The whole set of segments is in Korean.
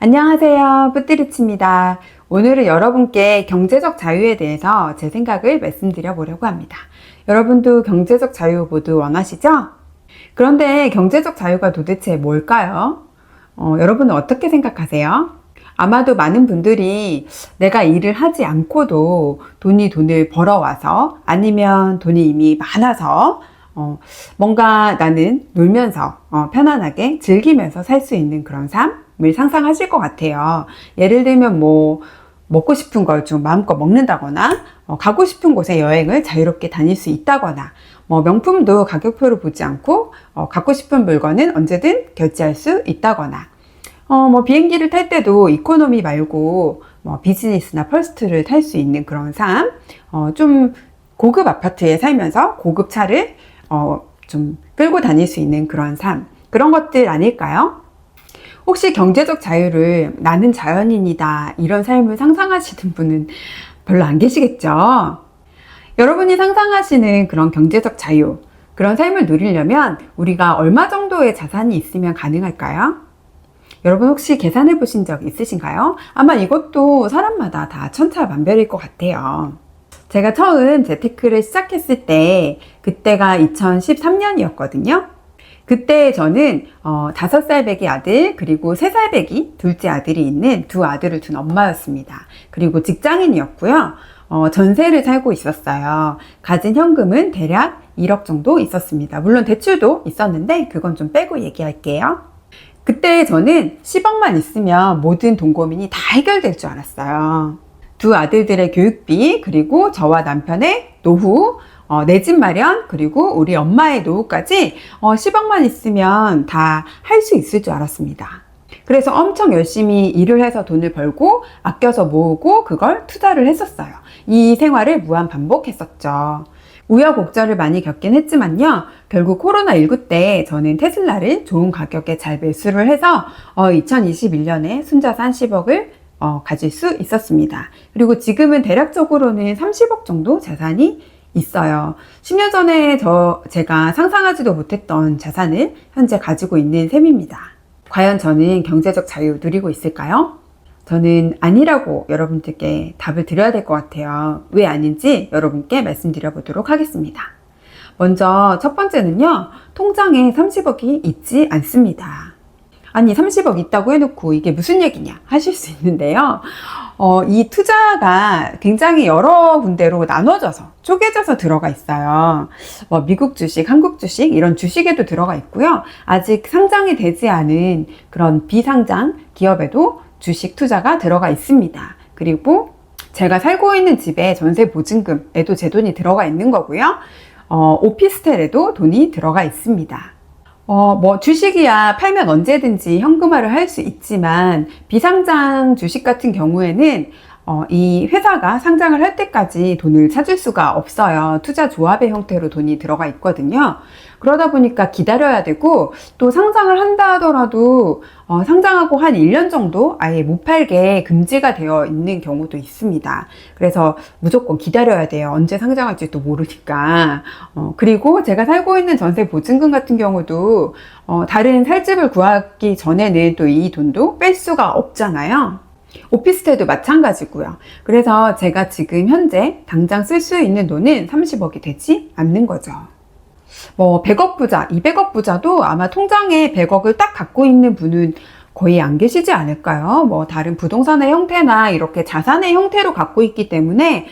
안녕하세요. 뿌띠리치입니다. 오늘은 여러분께 경제적 자유에 대해서 제 생각을 말씀드려 보려고 합니다. 여러분도 경제적 자유 모두 원하시죠? 그런데 경제적 자유가 도대체 뭘까요? 여러분은 어떻게 생각하세요? 아마도 많은 분들이 내가 일을 하지 않고도 돈을 벌어와서 아니면 돈이 이미 많아서 뭔가 나는 놀면서 편안하게 즐기면서 살 수 있는 그런 삶을 상상하실 것 같아요. 예를 들면 먹고 싶은 걸 좀 마음껏 먹는다거나 가고 싶은 곳에 여행을 자유롭게 다닐 수 있다거나 명품도 가격표를 보지 않고 갖고 싶은 물건은 언제든 결제할 수 있다거나 비행기를 탈 때도 이코노미 말고 비즈니스나 퍼스트를 탈 수 있는 그런 삶, 좀 고급 아파트에 살면서 고급 차를 좀 끌고 다닐 수 있는 그런 삶, 그런 것들 아닐까요? 혹시 경제적 자유를 나는 자연인이다 이런 삶을 상상하시는 분은 별로 안 계시겠죠? 여러분이 상상하시는 그런 경제적 자유, 그런 삶을 누리려면 우리가 얼마 정도의 자산이 있으면 가능할까요? 여러분 혹시 계산해 보신 적 있으신가요? 아마 이것도 사람마다 다 천차만별일 것 같아요. 제가 처음 재테크를 시작했을 때 그때가 2013년이었거든요. 그때 저는 5살 배기 아들 그리고 3살 배기 둘째 아들이 있는 두 아들을 둔 엄마였습니다. 그리고 직장인이었고요. 전세를 살고 있었어요. 가진 현금은 대략 1억 정도 있었습니다. 물론 대출도 있었는데 그건 좀 빼고 얘기할게요. 그때 저는 10억만 있으면 모든 돈 고민이 다 해결될 줄 알았어요. 두 아들들의 교육비, 그리고 저와 남편의 노후, 내 집 마련, 그리고 우리 엄마의 노후까지 10억만 있으면 다 할 수 있을 줄 알았습니다. 그래서 엄청 열심히 일을 해서 돈을 벌고 아껴서 모으고 그걸 투자를 했었어요. 이 생활을 무한 반복했었죠. 우여곡절을 많이 겪긴 했지만요. 결국 코로나19 때 저는 테슬라를 좋은 가격에 잘 매수를 해서 2021년에 순자산 10억을 가질 수 있었습니다. 그리고 지금은 대략적으로는 30억 정도 자산이 있어요. 10년 전에 제가 상상하지도 못했던 자산을 현재 가지고 있는 셈입니다. 과연 저는 경제적 자유 누리고 있을까요? 저는 아니라고 여러분들께 답을 드려야 될 것 같아요. 왜 아닌지 여러분께 말씀드려 보도록 하겠습니다. 먼저 첫 번째는요, 통장에 30억이 있지 않습니다. 아니 30억 있다고 해놓고 이게 무슨 얘기냐 하실 수 있는데요. 이 투자가 굉장히 여러 군데로 나눠져서 쪼개져서 들어가 있어요. 미국 주식, 한국 주식 이런 주식에도 들어가 있고요. 아직 상장이 되지 않은 그런 비상장 기업에도 주식 투자가 들어가 있습니다. 그리고 제가 살고 있는 집에 전세 보증금에도 제 돈이 들어가 있는 거고요. 오피스텔에도 돈이 들어가 있습니다. 주식이야 팔면 언제든지 현금화를 할 수 있지만 비상장 주식 같은 경우에는 이 회사가 상장을 할 때까지 돈을 찾을 수가 없어요. 투자 조합의 형태로 돈이 들어가 있거든요. 그러다 보니까 기다려야 되고 또 상장을 한다 하더라도 상장하고 한 1년 정도 아예 못 팔게 금지가 되어 있는 경우도 있습니다. 그래서 무조건 기다려야 돼요. 언제 상장할지도 모르니까. 그리고 제가 살고 있는 전세 보증금 같은 경우도 다른 살집을 구하기 전에는 또 이 돈도 뺄 수가 없잖아요. 오피스텔도 마찬가지고요. 그래서 제가 지금 현재 당장 쓸 수 있는 돈은 30억이 되지 않는 거죠. 100억 부자, 200억 부자도 아마 통장에 100억을 딱 갖고 있는 분은 거의 안 계시지 않을까요? 다른 부동산의 형태나 이렇게 자산의 형태로 갖고 있기 때문에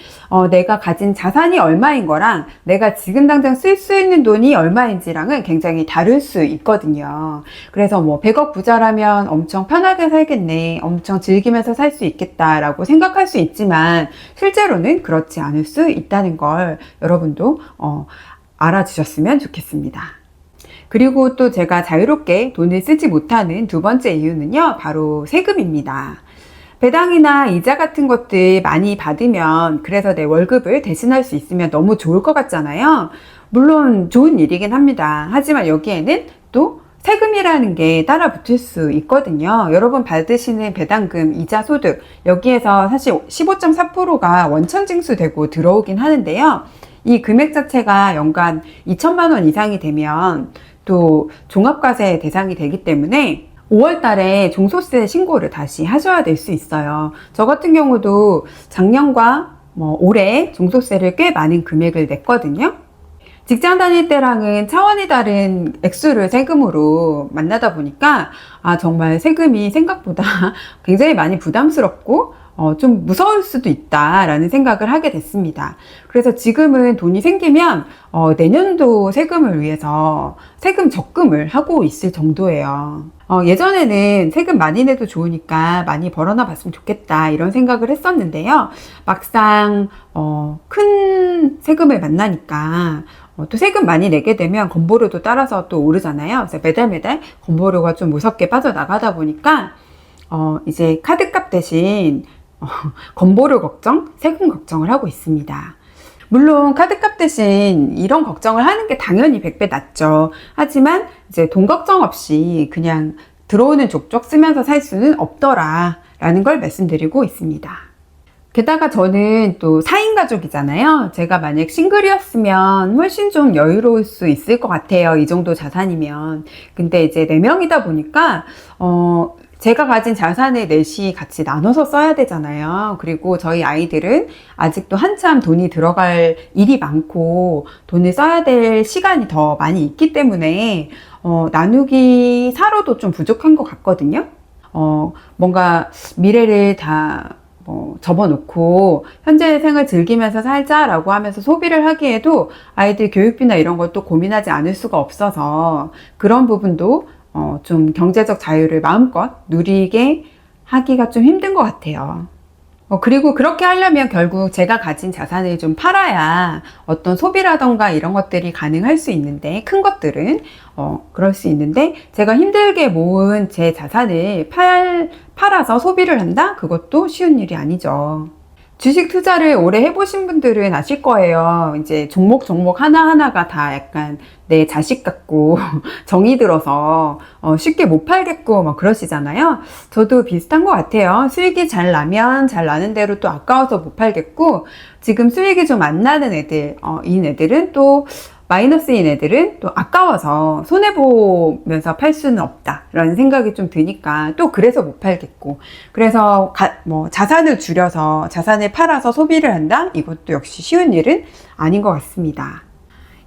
내가 가진 자산이 얼마인 거랑 내가 지금 당장 쓸 수 있는 돈이 얼마인지랑은 굉장히 다를 수 있거든요. 그래서 100억 부자라면 엄청 편하게 살겠네, 엄청 즐기면서 살 수 있겠다라고 생각할 수 있지만 실제로는 그렇지 않을 수 있다는 걸 여러분도 알아주셨으면 좋겠습니다. 그리고 또 제가 자유롭게 돈을 쓰지 못하는 두 번째 이유는요, 바로 세금입니다. 배당이나 이자 같은 것들 많이 받으면 그래서 내 월급을 대신할 수 있으면 너무 좋을 것 같잖아요. 물론 좋은 일이긴 합니다. 하지만 여기에는 또 세금이라는 게 따라 붙을 수 있거든요. 여러분 받으시는 배당금, 이자 소득 여기에서 사실 15.4%가 원천징수되고 들어오긴 하는데요. 이 금액 자체가 연간 2천만 원 이상이 되면 또 종합과세 대상이 되기 때문에 5월 달에 종소세 신고를 다시 하셔야 될 수 있어요. 저 같은 경우도 작년과 올해 종소세를 꽤 많은 금액을 냈거든요. 직장 다닐 때랑은 차원이 다른 액수를 세금으로 만나다 보니까 정말 세금이 생각보다 굉장히 많이 부담스럽고 좀 무서울 수도 있다라는 생각을 하게 됐습니다. 그래서 지금은 돈이 생기면 내년도 세금을 위해서 세금 적금을 하고 있을 정도예요. 예전에는 세금 많이 내도 좋으니까 많이 벌어나 봤으면 좋겠다 이런 생각을 했었는데요. 막상 큰 세금을 만나니까 또 세금 많이 내게 되면 건보료도 따라서 또 오르잖아요. 그래서 매달 건보료가 좀 무섭게 빠져나가다 보니까 이제 카드값 대신 건보료 걱정, 세금 걱정을 하고 있습니다. 물론 카드값 대신 이런 걱정을 하는 게 당연히 100배 낫죠. 하지만 이제 돈 걱정 없이 그냥 들어오는 족족 쓰면서 살 수는 없더라 라는 걸 말씀드리고 있습니다. 게다가 저는 또 4인 가족이잖아요. 제가 만약 싱글이었으면 훨씬 좀 여유로울 수 있을 것 같아요. 이 정도 자산이면. 근데 이제 4명이다 보니까 제가 가진 자산을 넷이 같이 나눠서 써야 되잖아요. 그리고 저희 아이들은 아직도 한참 돈이 들어갈 일이 많고 돈을 써야 될 시간이 더 많이 있기 때문에 나누기 사로도 좀 부족한 것 같거든요. 뭔가 미래를 다 접어놓고 현재 생을 즐기면서 살자라고 하면서 소비를 하기에도 아이들 교육비나 이런 것도 고민하지 않을 수가 없어서 그런 부분도 좀 경제적 자유를 마음껏 누리게 하기가 좀 힘든 것 같아요. 그리고 그렇게 하려면 결국 제가 가진 자산을 좀 팔아야 어떤 소비라던가 이런 것들이 가능할 수 있는데, 큰 것들은 그럴 수 있는데, 제가 힘들게 모은 제 자산을 팔아서 소비를 한다? 그것도 쉬운 일이 아니죠. 주식 투자를 오래 해보신 분들은 아실 거예요. 이제 종목 하나하나가 다 약간 내 자식 같고 정이 들어서 쉽게 못 팔겠고 막 그러시잖아요. 저도 비슷한 것 같아요. 수익이 잘 나면 잘 나는 대로 또 아까워서 못 팔겠고, 지금 수익이 좀 안 나는 애들, 인 애들은 또 마이너스인 애들은 또 아까워서 손해보면서 팔 수는 없다라는 생각이 좀 드니까 또 그래서 못 팔겠고, 그래서 자산을 줄여서 자산을 팔아서 소비를 한다? 이것도 역시 쉬운 일은 아닌 것 같습니다.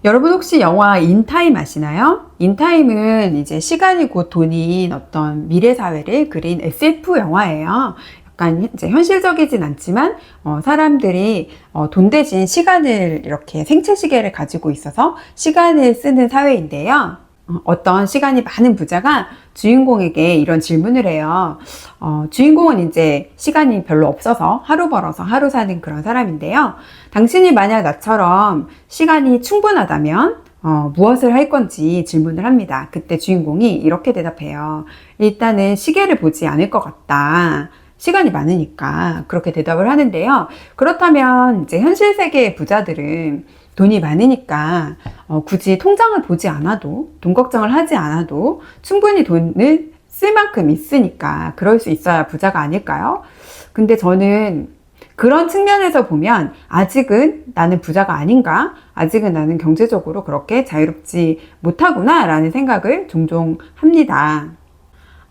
여러분 혹시 영화 인타임 아시나요? 인타임은 이제 시간이 곧 돈인 어떤 미래 사회를 그린 SF 영화예요. 약간 이제 현실적이진 않지만 사람들이 돈 대신 시간을 이렇게 생체 시계를 가지고 있어서 시간을 쓰는 사회인데요. 어떤 시간이 많은 부자가 주인공에게 이런 질문을 해요. 주인공은 이제 시간이 별로 없어서 하루 벌어서 하루 사는 그런 사람인데요. 당신이 만약 나처럼 시간이 충분하다면 무엇을 할 건지 질문을 합니다. 그때 주인공이 이렇게 대답해요. 일단은 시계를 보지 않을 것 같다. 시간이 많으니까 그렇게 대답을 하는데요. 그렇다면 이제 현실 세계의 부자들은 돈이 많으니까 굳이 통장을 보지 않아도, 돈 걱정을 하지 않아도 충분히 돈을 쓸 만큼 있으니까 그럴 수 있어야 부자가 아닐까요? 근데 저는 그런 측면에서 보면 아직은 나는 부자가 아닌가? 아직은 나는 경제적으로 그렇게 자유롭지 못하구나 라는 생각을 종종 합니다.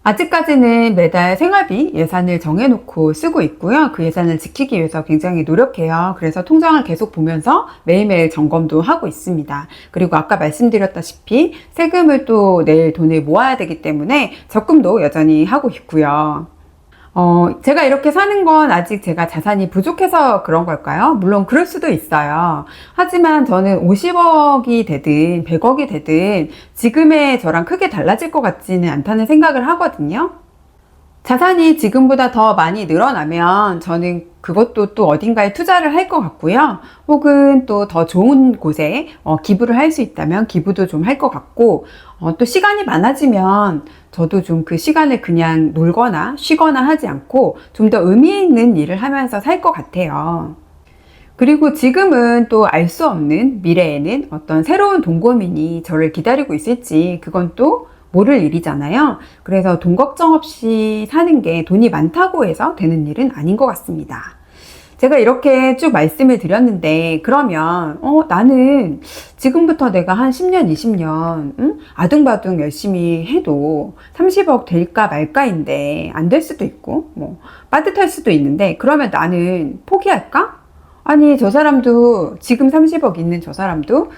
아직까지는 매달 생활비 예산을 정해놓고 쓰고 있고요. 그 예산을 지키기 위해서 굉장히 노력해요. 그래서 통장을 계속 보면서 매일매일 점검도 하고 있습니다. 그리고 아까 말씀드렸다시피 세금을 또 낼 돈을 모아야 되기 때문에 적금도 여전히 하고 있고요. 제가 이렇게 사는 건 아직 제가 자산이 부족해서 그런 걸까요? 물론 그럴 수도 있어요. 하지만 저는 50억이 되든 100억이 되든 지금의 저랑 크게 달라질 것 같지는 않다는 생각을 하거든요. 자산이 지금보다 더 많이 늘어나면 저는 그것도 또 어딘가에 투자를 할 것 같고요. 혹은 또 더 좋은 곳에 기부를 할 수 있다면 기부도 좀 할 것 같고, 또 시간이 많아지면 저도 좀 그 시간을 그냥 놀거나 쉬거나 하지 않고 좀 더 의미 있는 일을 하면서 살 것 같아요. 그리고 지금은 또 알 수 없는 미래에는 어떤 새로운 돈 고민이 저를 기다리고 있을지 그건 또 모를 일이잖아요. 그래서 돈 걱정 없이 사는 게 돈이 많다고 해서 되는 일은 아닌 것 같습니다. 제가 이렇게 쭉 말씀을 드렸는데, 그러면, 나는 지금부터 내가 한 10년, 20년, 아둥바둥 열심히 해도 30억 될까 말까인데, 안 될 수도 있고, 빠듯할 수도 있는데, 그러면 나는 포기할까? 아니, 저 사람도, 지금 30억 있는 저 사람도,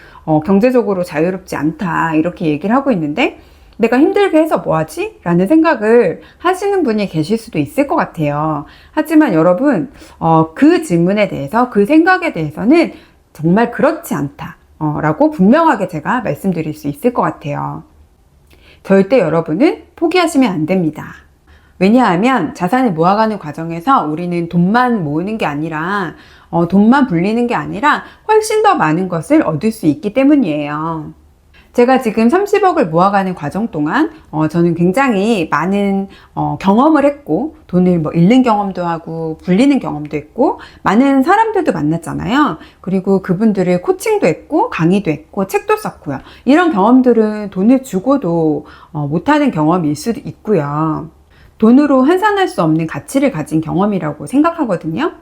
경제적으로 자유롭지 않다, 이렇게 얘기를 하고 있는데, 내가 힘들게 해서 뭐하지? 라는 생각을 하시는 분이 계실 수도 있을 것 같아요. 하지만 여러분, 그 질문에 대해서, 그 생각에 대해서는 정말 그렇지 않다. 라고 분명하게 제가 말씀드릴 수 있을 것 같아요. 절대 여러분은 포기하시면 안 됩니다. 왜냐하면 자산을 모아가는 과정에서 우리는 돈만 모으는 게 아니라, 돈만 불리는 게 아니라 훨씬 더 많은 것을 얻을 수 있기 때문이에요. 제가 지금 30억을 모아가는 과정 동안 저는 굉장히 많은 경험을 했고, 돈을 잃는 경험도 하고 불리는 경험도 했고, 많은 사람들도 만났잖아요. 그리고 그분들을 코칭도 했고 강의도 했고 책도 썼고요. 이런 경험들은 돈을 주고도 못하는 경험일 수도 있고요. 돈으로 환산할 수 없는 가치를 가진 경험이라고 생각하거든요.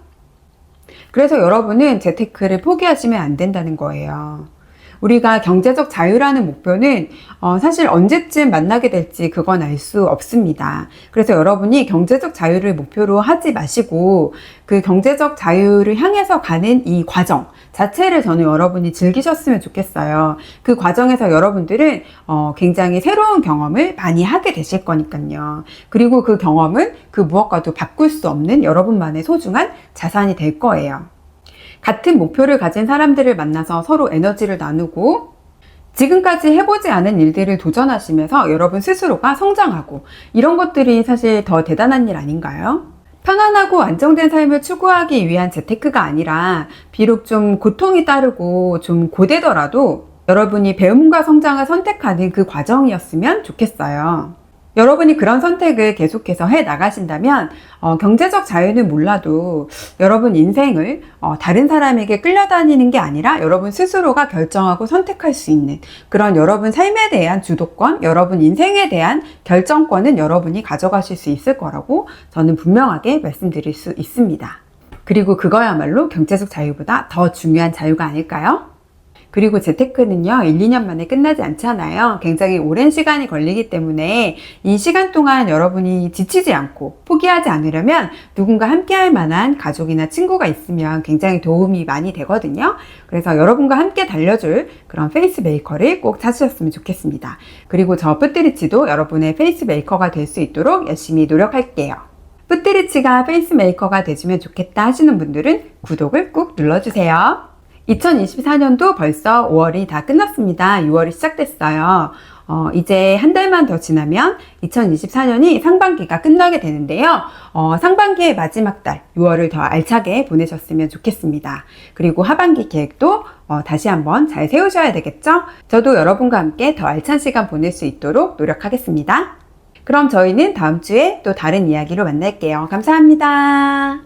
그래서 여러분은 재테크를 포기하시면 안 된다는 거예요. 우리가 경제적 자유라는 목표는 사실 언제쯤 만나게 될지 그건 알 수 없습니다. 그래서 여러분이 경제적 자유를 목표로 하지 마시고 그 경제적 자유를 향해서 가는 이 과정 자체를 저는 여러분이 즐기셨으면 좋겠어요. 그 과정에서 여러분들은 굉장히 새로운 경험을 많이 하게 되실 거니까요. 그리고 그 경험은 그 무엇과도 바꿀 수 없는 여러분만의 소중한 자산이 될 거예요. 같은 목표를 가진 사람들을 만나서 서로 에너지를 나누고 지금까지 해보지 않은 일들을 도전하시면서 여러분 스스로가 성장하고 이런 것들이 사실 더 대단한 일 아닌가요? 편안하고 안정된 삶을 추구하기 위한 재테크가 아니라 비록 좀 고통이 따르고 좀 고되더라도 여러분이 배움과 성장을 선택하는 그 과정이었으면 좋겠어요. 여러분이 그런 선택을 계속해서 해 나가신다면 경제적 자유는 몰라도 여러분 인생을 다른 사람에게 끌려다니는 게 아니라 여러분 스스로가 결정하고 선택할 수 있는 그런 여러분 삶에 대한 주도권, 여러분 인생에 대한 결정권은 여러분이 가져가실 수 있을 거라고 저는 분명하게 말씀드릴 수 있습니다. 그리고 그거야말로 경제적 자유보다 더 중요한 자유가 아닐까요? 그리고 재테크는요, 1, 2년 만에 끝나지 않잖아요. 굉장히 오랜 시간이 걸리기 때문에 이 시간 동안 여러분이 지치지 않고 포기하지 않으려면 누군가 함께 할 만한 가족이나 친구가 있으면 굉장히 도움이 많이 되거든요. 그래서 여러분과 함께 달려줄 그런 페이스 메이커를 꼭 찾으셨으면 좋겠습니다. 그리고 저 뿌띠리치도 여러분의 페이스 메이커가 될 수 있도록 열심히 노력할게요. 뿌띠리치가 페이스 메이커가 되시면 좋겠다 하시는 분들은 구독을 꾹 눌러주세요. 2024년도 벌써 5월이 다 끝났습니다. 6월이 시작됐어요. 이제 한 달만 더 지나면 2024년이 상반기가 끝나게 되는데요. 상반기의 마지막 달, 6월을 더 알차게 보내셨으면 좋겠습니다. 그리고 하반기 계획도 다시 한번 잘 세우셔야 되겠죠? 저도 여러분과 함께 더 알찬 시간 보낼 수 있도록 노력하겠습니다. 그럼 저희는 다음 주에 또 다른 이야기로 만날게요. 감사합니다.